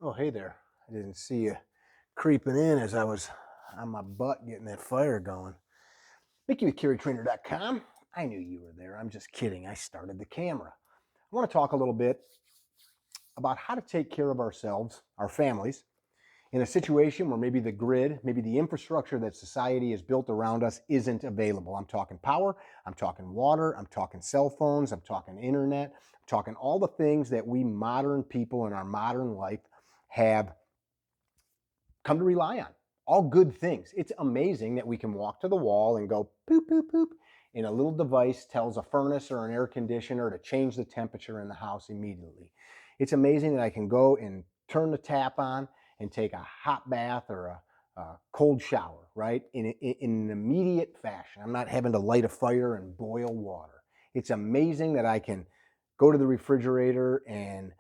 Oh, hey there. I didn't see you creeping in as I was on my butt getting that fire going. MickeyWithCarryTrainer.com. I knew you were there. I'm just kidding. I started the camera. I want to talk a little bit about how to take care of ourselves, our families, in a situation where maybe the grid, maybe the infrastructure that society has built around us isn't available. I'm talking power, I'm talking water, I'm talking cell phones, I'm talking internet, I'm talking all the things that we modern people in our modern life have come to rely on. All good things. It's amazing that we can walk to the wall and go poop, poop, poop, and a little device tells a furnace or an air conditioner to change the temperature in the house immediately. It's amazing that I can go and turn the tap on and take a hot bath or a cold shower, right? In an immediate fashion. I'm not having to light a fire and boil water. It's amazing that I can go to the refrigerator and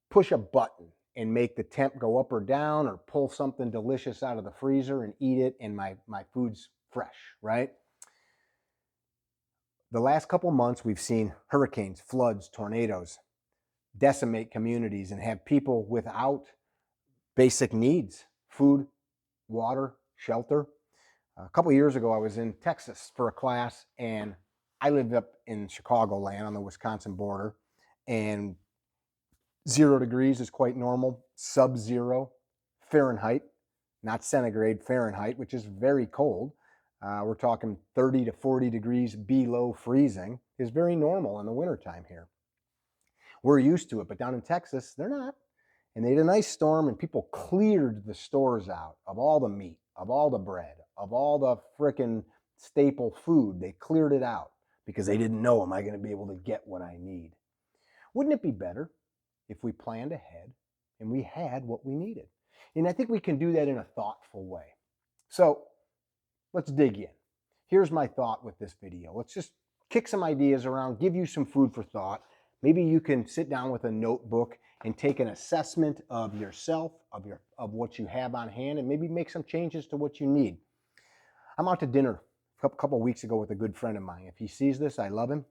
push a button and make the temp go up or down, or pull something delicious out of the freezer and eat it, and my food's fresh, right? The last couple months, we've seen hurricanes, floods, tornadoes decimate communities and have people without basic needs: food, water, shelter. A couple of years ago, I was in Texas for a class, and I lived up in Chicagoland on the Wisconsin border, and 0 degrees is quite normal. Sub-zero Fahrenheit, not centigrade, Fahrenheit, which is very cold. We're talking 30 to 40 degrees below freezing is very normal in the wintertime here. We're used to it, but down in Texas, they're not. And they had a nice storm, and people cleared the stores out of all the meat, of all the bread, of all the frickin' staple food. They cleared it out because they didn't know, am I going to be able to get what I need? Wouldn't it be better if we planned ahead and we had what we needed? And I think we can do that in a thoughtful way. So let's dig in. Here's my thought with this video. Let's just kick some ideas around, give you some food for thought. Maybe you can sit down with a notebook and take an assessment of yourself, of what you have on hand, and maybe make some changes to what you need. I'm out to dinner a couple of weeks ago with a good friend of mine. If he sees this, I love him.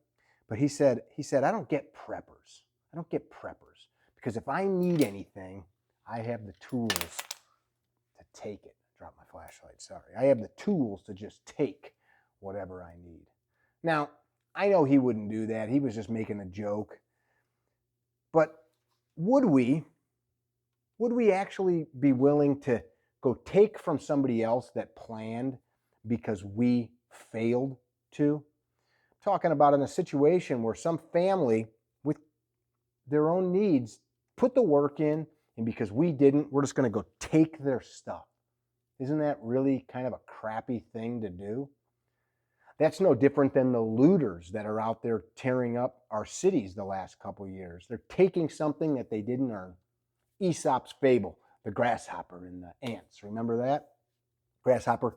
But he said, I don't get preppers. I don't get preppers because if I need anything, I have the tools to take it. Drop my flashlight, sorry. I have the tools to just take whatever I need. Now, I know he wouldn't do that. He was just making a joke. But would we actually be willing to go take from somebody else that planned because we failed to? Talking about in a situation where some family with their own needs put the work in, and because we didn't, we're just going to go take their stuff. Isn't that really kind of a crappy thing to do? That's no different than the looters that are out there tearing up our cities the last couple of years. They're taking something that they didn't earn. Aesop's fable, the grasshopper and the ants. Remember that? Grasshopper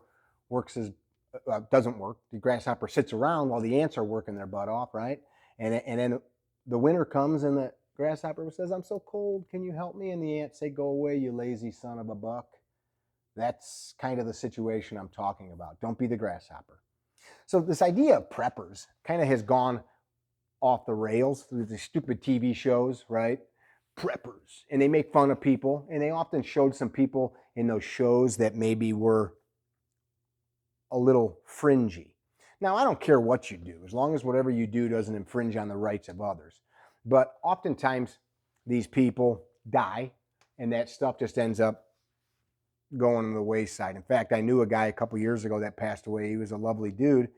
doesn't work. The grasshopper sits around while the ants are working their butt off, right? And then the winter comes and the grasshopper says, I'm so cold, can you help me? And the ants say, go away, you lazy son of a buck. That's kind of the situation I'm talking about. Don't be the grasshopper. So this idea of preppers kind of has gone off the rails through the stupid TV shows, right? Preppers. And they make fun of people, and they often showed some people in those shows that maybe were a little fringy. Now, I don't care what you do, as long as whatever you do doesn't infringe on the rights of others. But oftentimes, these people die, and that stuff just ends up going to the wayside. In fact, I knew a guy a couple years ago that passed away. He was a lovely dude,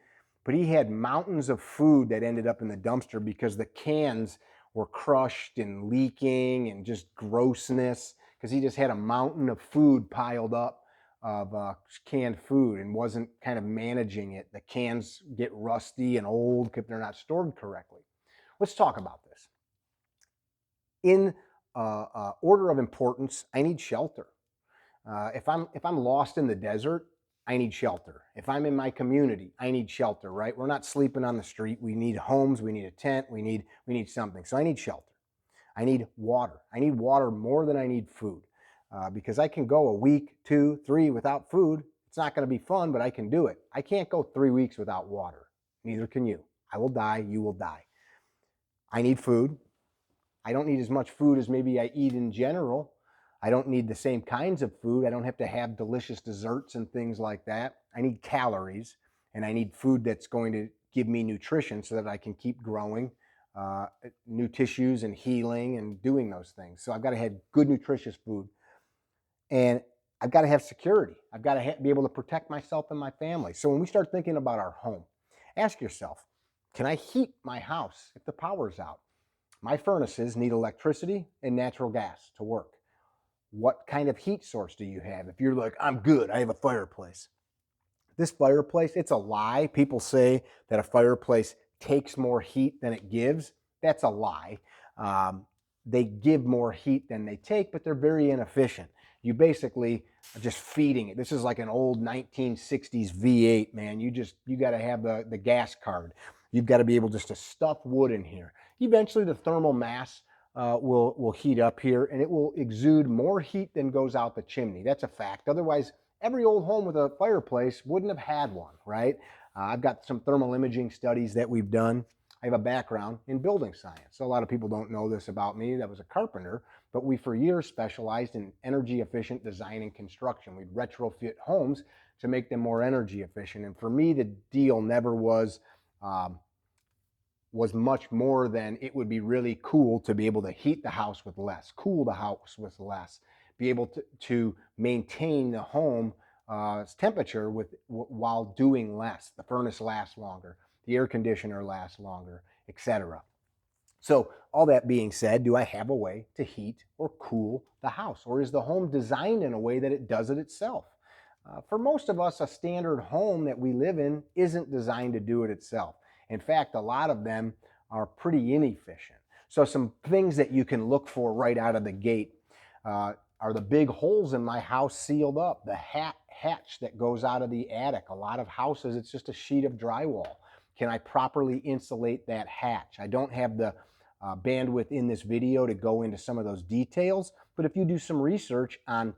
but he had mountains of food that ended up in the dumpster because the cans were crushed and leaking and just grossness, because he just had a mountain of food piled up of canned food and wasn't kind of managing it. The cans get rusty and old if they're not stored correctly. Let's talk about this. In order of importance, I need shelter. If I'm lost in the desert, I need shelter. If I'm in my community, I need shelter, right? We're not sleeping on the street. We need homes. We need a tent. We need something. So I need shelter. I need water. I need water more than I need food, because I can go a week, 2, 3 without food. It's not going to be fun, but I can do it. I can't go 3 weeks without water. Neither can you. I will die. You will die. I need food. I don't need as much food as maybe I eat in general, I don't need the same kinds of food. I don't have to have delicious desserts and things like that. I need calories, and I need food that's going to give me nutrition so that I can keep growing uh, new tissues and healing and doing those things. So I've got to have good, nutritious food, and I've got to have security. I've got to be able to protect myself and my family. So when we start thinking about our home, ask yourself, can I heat my house if the power's out? My furnaces need electricity and natural gas to work. What kind of heat source do you have? If you're like, I'm good, I have a fireplace. This fireplace, it's a lie. People say that a fireplace takes more heat than it gives. That's a lie. Um, they give more heat than they take, but they're very inefficient. You basically are just feeding it. This is like an old 1960s V8, man. You got to have the gas card. You've got to be able just to stuff wood in here. Eventually, the thermal mass will heat up here, and it will exude more heat than goes out the chimney. That's a fact. Otherwise, every old home with a fireplace wouldn't have had one, right? I've got some thermal imaging studies that we've done. I have a background in building science. So a lot of people don't know this about me. That was a carpenter, but we for years specialized in energy efficient design and construction. We'd retrofit homes to make them more energy efficient. And for me, the deal never um, was much more than it would be really cool to be able to heat the house with less, cool the house with less, be able to maintain the home temperature while doing less. The furnace lasts longer, the air conditioner lasts longer, etc. So all that being said, do I have a way to heat or cool the house? Or is the home designed in a way that it does it itself? For most of us, a standard home that we live in isn't designed to do it itself. In fact, a lot of them are pretty inefficient. So some things that you can look for right out of the gate are the big holes in my house sealed up, the hatch that goes out of the attic. A lot of houses, it's just a sheet of drywall. Can I properly insulate that hatch? I don't have the bandwidth in this video to go into some of those details, but if you do some research on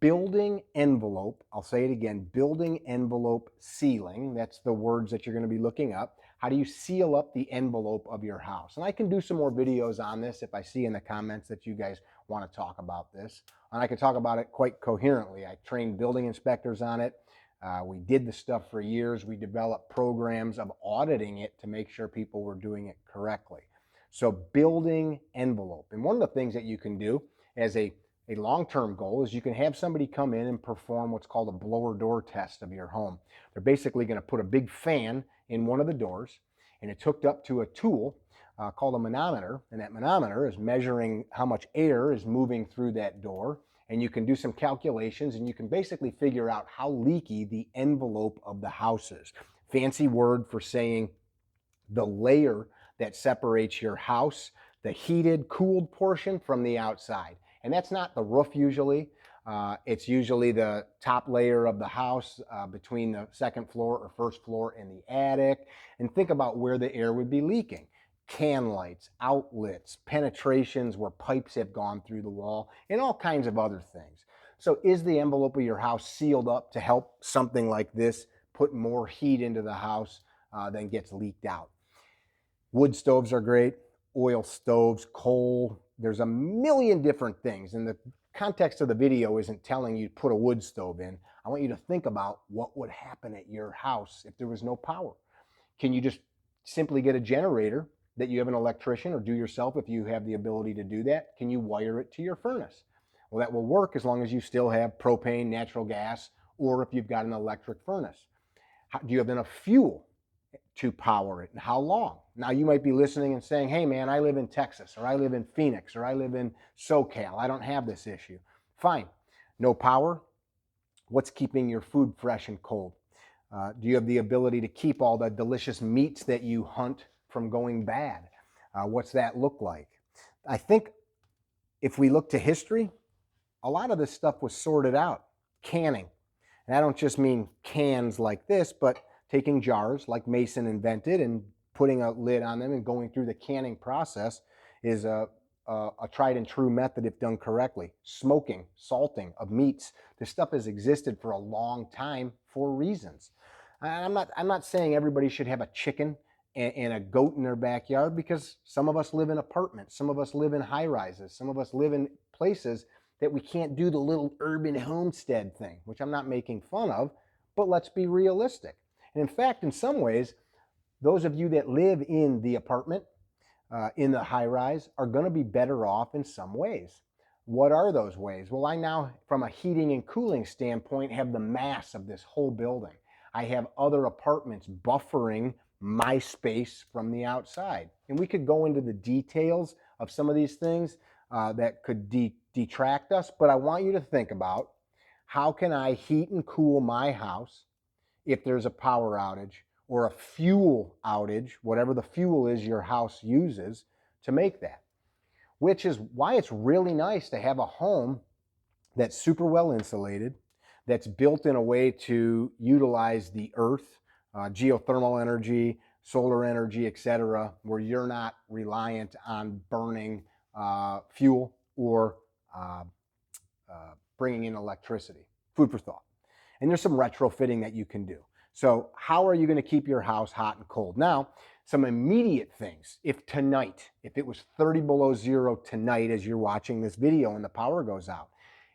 building envelope, I'll say it again, building envelope sealing, that's the words that you're going to be looking up. How do you seal up the envelope of your house? And I can do some more videos on this if I see in the comments that you guys want to talk about this. And I can talk about it quite coherently. I trained building inspectors on it. We did the stuff for years. We developed programs of auditing it to make sure people were doing it correctly. So building envelope. And one of the things that you can do as a long-term goal is you can have somebody come in and perform what's called a blower door test of your home. They're basically going to put a big fan in one of the doors, and it's hooked up to a tool called a manometer, and that manometer is measuring how much air is moving through that door, and you can do some calculations, and you can basically figure out how leaky the envelope of the house is. Fancy word for saying the layer that separates your house, the heated, cooled portion from the outside. And that's not the roof usually. It's usually the top layer of the house between the second floor or first floor and the attic. And think about where the air would be leaking. Can lights, outlets, penetrations where pipes have gone through the wall, and all kinds of other things. So is the envelope of your house sealed up to help something like this put more heat into the house than gets leaked out? Wood stoves are great, oil stoves, coal. There's a million different things. And the context of the video isn't telling you to put a wood stove in. I want you to think about what would happen at your house if there was no power. Can you just simply get a generator that you have an electrician, or do yourself if you have the ability to do that? Can you wire it to your furnace? Well, that will work as long as you still have propane, natural gas, or if you've got an electric furnace. Do you have enough fuel to power it, and how long? Now you might be listening and saying, hey man, I live in Texas, or I live in Phoenix, or I live in SoCal. I don't have this issue. Fine. No power. What's keeping your food fresh and cold? Do you have the ability to keep all the delicious meats that you hunt from going bad? What's that look like? I think if we look to history, a lot of this stuff was sorted out. Canning. And I don't just mean cans like this, but taking jars like Mason invented and putting a lid on them and going through the canning process is a tried and true method if done correctly. Smoking, salting of meats. This stuff has existed for a long time for reasons. I'm not saying everybody should have a chicken and a goat in their backyard, because some of us live in apartments, some of us live in high rises, some of us live in places that we can't do the little urban homestead thing, which I'm not making fun of, but let's be realistic. And in fact, in some ways, those of you that live in the apartment, in the high rise, are going to be better off in some ways. What are those ways? Well, I now, from a heating and cooling standpoint, have the mass of this whole building. I have other apartments buffering my space from the outside. And we could go into the details of some of these things that could detract us, but I want you to think about, how can I heat and cool my house if there's a power outage or a fuel outage, whatever the fuel is your house uses to make that? Which is why it's really nice to have a home that's super well insulated, that's built in a way to utilize the earth, geothermal energy, solar energy, etc., where you're not reliant on burning fuel or bringing in electricity. Food for thought. And there's some retrofitting that you can do. So how are you going to keep your house hot and cold? Now, some immediate things. If it was 30 below zero tonight as you're watching this video and the power goes out,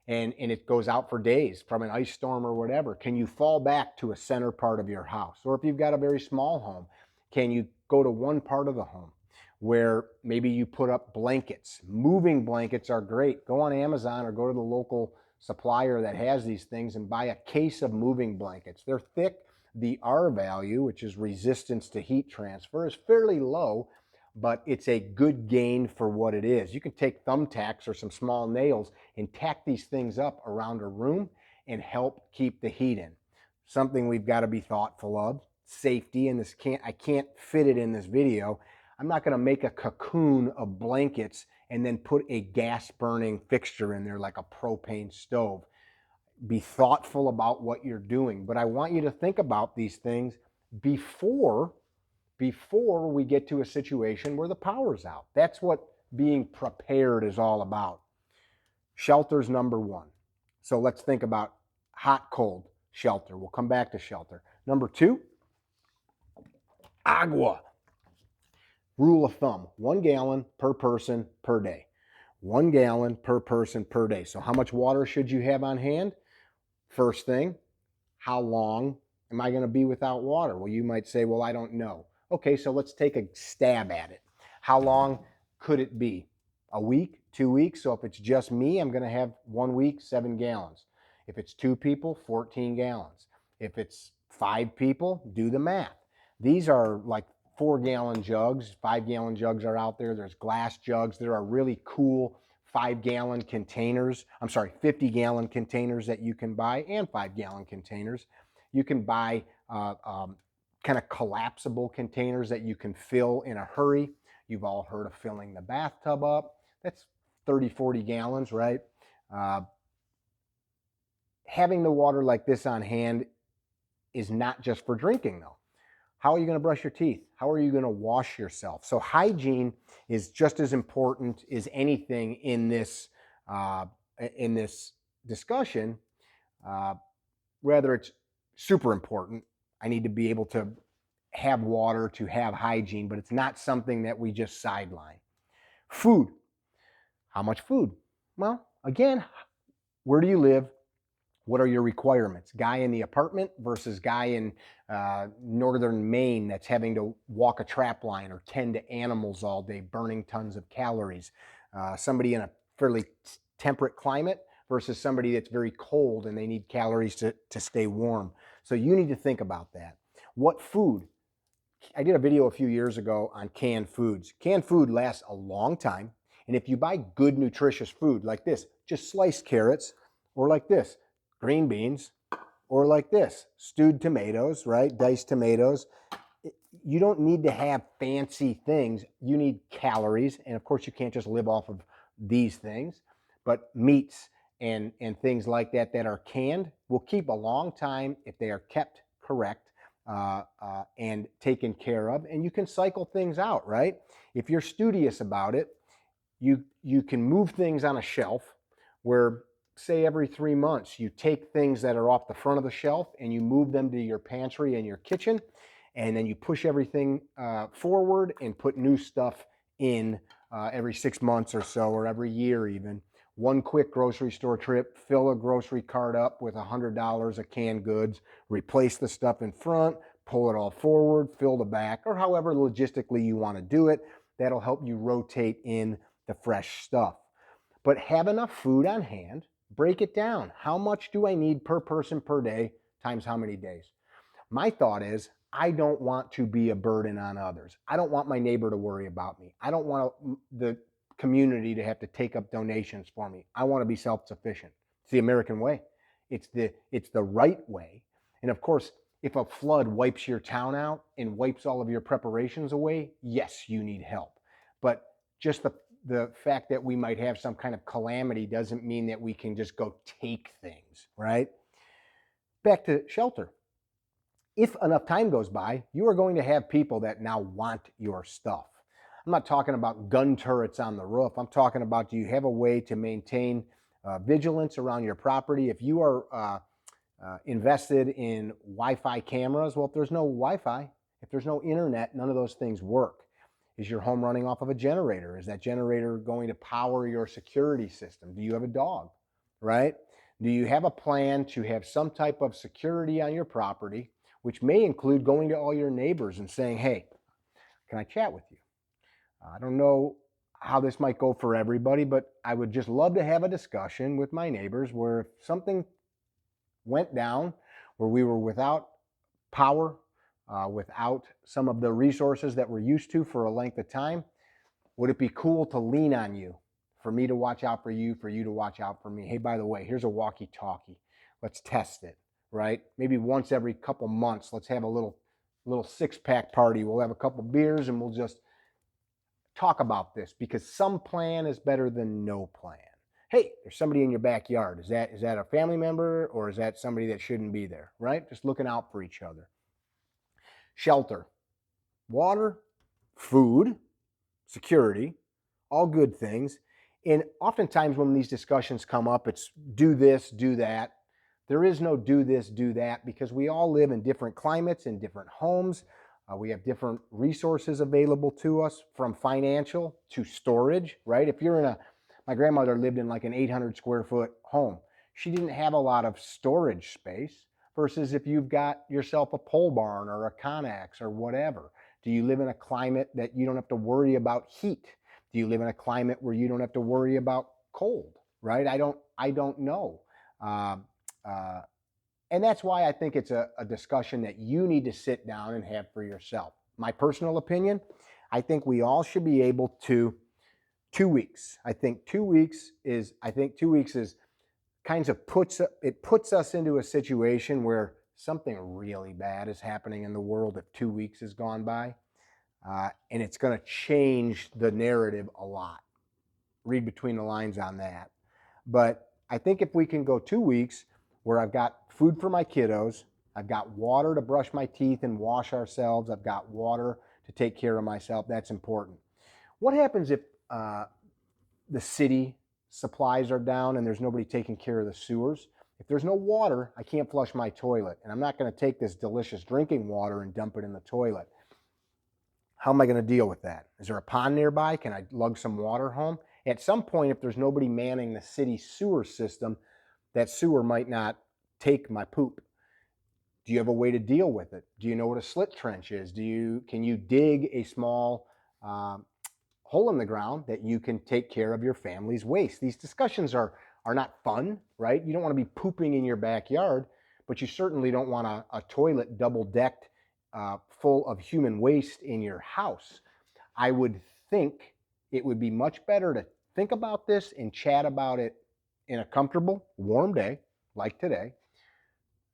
and it goes out for days from an ice storm or whatever, can you fall back to a center part of your house? Or if you've got a very small home, can you go to one part of the home where maybe you put up blankets? Moving blankets are great. Go on Amazon or go to the local supplier that has these things and buy a case of moving blankets. They're thick. The R value, which is resistance to heat transfer, is fairly low, but it's a good gain for what it is. You can take thumbtacks or some small nails and tack these things up around a room and help keep the heat in. Something we've got to be thoughtful of. Safety, and I can't fit it in this video. I'm not going to make a cocoon of blankets and then put a gas burning fixture in there like a propane stove. Be thoughtful about what you're doing, but I want you to think about these things before we get to a situation where the power's out. That's what being prepared is all about. Shelter's number one. So let's think about hot, cold, shelter. We'll come back to shelter. Number two, agua. Rule of thumb, 1 gallon per person per day. 1 gallon per person per day. So how much water should you have on hand? First thing, how long am I going to be without water? Well, you might say, well, I don't know. Okay, so let's take a stab at it. How long could it be? A week, 2 weeks? So if it's just me, I'm going to have 1 week, 7 gallons. If it's 2 people, 14 gallons. If it's 5 people, do the math. These are like 4-gallon jugs. 5-gallon jugs are out there. There's glass jugs. There are really cool 5-gallon containers. 50-gallon containers that you can buy, and 5-gallon containers. You can buy kind of collapsible containers that you can fill in a hurry. You've all heard of filling the bathtub up. That's 30, 40 gallons, right? Having the water like this on hand is not just for drinking, though. How are you going to brush your teeth? How are you going to wash yourself? So hygiene is just as important as anything in this discussion. Rather, it's super important. I need to be able to have water to have hygiene, but it's not something that we just sideline. Food. How much food? Well, again, where do you live? What are your requirements? Guy in the apartment versus guy in northern Maine that's having to walk a trap line or tend to animals all day, burning tons of calories. Somebody in a fairly temperate climate versus somebody that's very cold and they need calories to stay warm. So you need to think about that. What food? I did a video a few years ago on canned foods. Canned food lasts a long time. And if you buy good, nutritious food like this, just sliced carrots, or like this, green beans, or like this, stewed tomatoes, right? Diced tomatoes. You don't need to have fancy things. You need calories. And of course, you can't just live off of these things. But meats and things like that that are canned will keep a long time if they are kept correct and taken care of. And you can cycle things out, right? If you're studious about it, you can move things on a shelf where, say, every 3 months, you take things that are off the front of the shelf and you move them to your pantry and your kitchen, and then you push everything forward and put new stuff in every 6 months or so, or every year even, one quick grocery store trip, fill a grocery cart up with $100 of canned goods, replace the stuff in front, pull it all forward, fill the back, or however logistically you want to do it. That'll help you rotate in the fresh stuff. But have enough food on hand, break it down. How much do I need per person per day times how many days? My thought is, I don't want to be a burden on others. I don't want my neighbor to worry about me. I don't want the community to have to take up donations for me. I want to be self-sufficient. It's the American way. It's the right way. And of course, if a flood wipes your town out and wipes all of your preparations away, yes, you need help. But just the fact that we might have some kind of calamity doesn't mean that we can just go take things, right? Back to shelter. If enough time goes by, you are going to have people that now want your stuff. I'm not talking about gun turrets on the roof. I'm talking about, do you have a way to maintain vigilance around your property? If you are invested in Wi-Fi cameras, well, if there's no Wi-Fi, if there's no internet, none of those things work. Is your home running off of a generator? Is that generator going to power your security system? Do you have a dog, right? Do you have a plan to have some type of security on your property, which may include going to all your neighbors and saying, hey, can I chat with you? I don't know how this might go for everybody, but I would just love to have a discussion with my neighbors where if something went down, where we were without power, without some of the resources that we're used to for a length of time, would it be cool to lean on you, for me to watch out for you to watch out for me? Hey, by the way, here's a walkie-talkie. Let's test it, right? Maybe once every couple months, let's have a little six-pack party. We'll have a couple beers and we'll just talk about this, because some plan is better than no plan. Hey, there's somebody in your backyard. Is that a family member, or is that somebody that shouldn't be there, right? Just looking out for each other. Shelter, water, food, security, all good things. And oftentimes when these discussions come up, it's do this, do that. There is no do this, do that, because we all live in different climates, in different homes. We have different resources available to us, from financial to storage, right? If you're my grandmother lived in like an 800 square foot home. She didn't have a lot of storage space, versus if you've got yourself a pole barn or a Connex or whatever. Do you live in a climate that you don't have to worry about heat? Do you live in a climate where you don't have to worry about cold, right? I don't know. And that's why I think it's a discussion that you need to sit down and have for yourself. My personal opinion, I think we all should be able to 2 weeks. I think 2 weeks is kinds of puts us into a situation where something really bad is happening in the world if 2 weeks has gone by. And it's going to change the narrative a lot. Read between the lines on that. But I think if we can go 2 weeks where I've got food for my kiddos, I've got water to brush my teeth and wash ourselves, I've got water to take care of myself, that's important. What happens if the city supplies are down and there's nobody taking care of the sewers? If there's no water, I can't flush my toilet, and I'm not going to take this delicious drinking water and dump it in the toilet. How am I going to deal with that? Is there a pond nearby? Can I lug some water home? At some point, if there's nobody manning the city sewer system, that sewer might not take my poop. Do you have a way to deal with it? Do you know what a slit trench is? Can you dig a small hole in the ground that you can take care of your family's waste? These discussions are not fun, right? You don't want to be pooping in your backyard, but you certainly don't want a toilet double-decked full of human waste in your house. I would think it would be much better to think about this and chat about it in a comfortable, warm day, like today,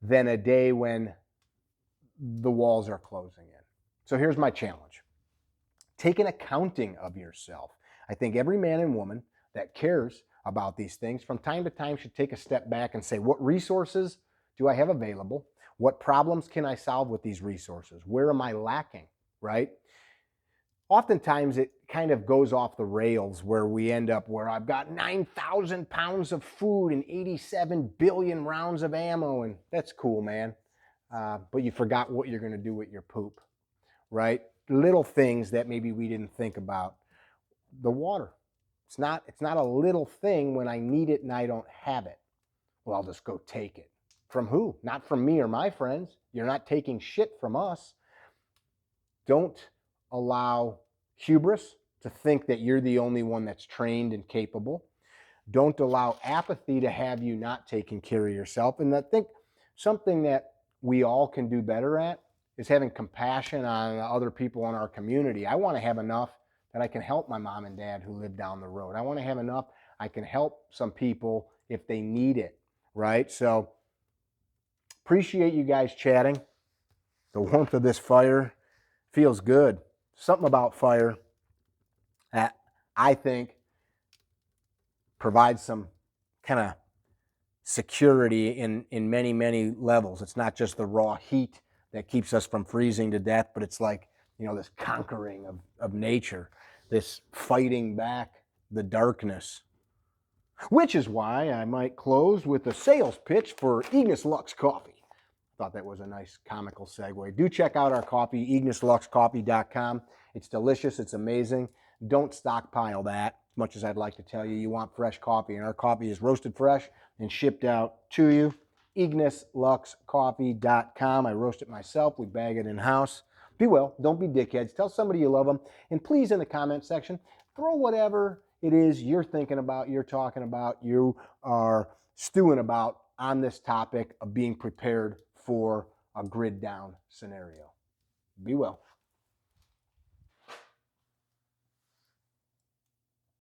than a day when the walls are closing in. So here's my challenge. Take an accounting of yourself. I think every man and woman that cares about these things from time to time should take a step back and say, what resources do I have available? What problems can I solve with these resources? Where am I lacking, right? Oftentimes it kind of goes off the rails where we end up where I've got 9,000 pounds of food and 87 billion rounds of ammo, and that's cool, man. But you forgot what you're going to do with your poop, right? Little things that maybe we didn't think about. The water. It's not a little thing when I need it and I don't have it. Well, I'll just go take it. From who? Not from me or my friends. You're not taking shit from us. Don't allow hubris to think that you're the only one that's trained and capable. Don't allow apathy to have you not taking care of yourself. And I think something that we all can do better at is having compassion on other people in our community. I want to have enough that I can help my mom and dad who live down the road. I want to have enough I can help some people if they need it, right? So appreciate you guys chatting. The warmth of this fire feels good. Something about fire that I think provides some kind of security in many, many levels. It's not just the raw heat that keeps us from freezing to death, but it's like, this conquering of nature, this fighting back the darkness, which is why I might close with a sales pitch for Ignis Lux Coffee. Thought that was a nice comical segue. Do check out our coffee, ignisluxcoffee.com. It's delicious. It's amazing. Don't stockpile that. As much as I'd like to tell you, you want fresh coffee, and our coffee is roasted fresh and shipped out to you. ignisluxcoffee.com. I roast it myself. We bag it in-house. Be well. Don't be dickheads. Tell somebody you love them. And please, in the comment section, throw whatever it is you're thinking about, you're talking about, you are stewing about on this topic of being prepared for a grid down scenario. Be well.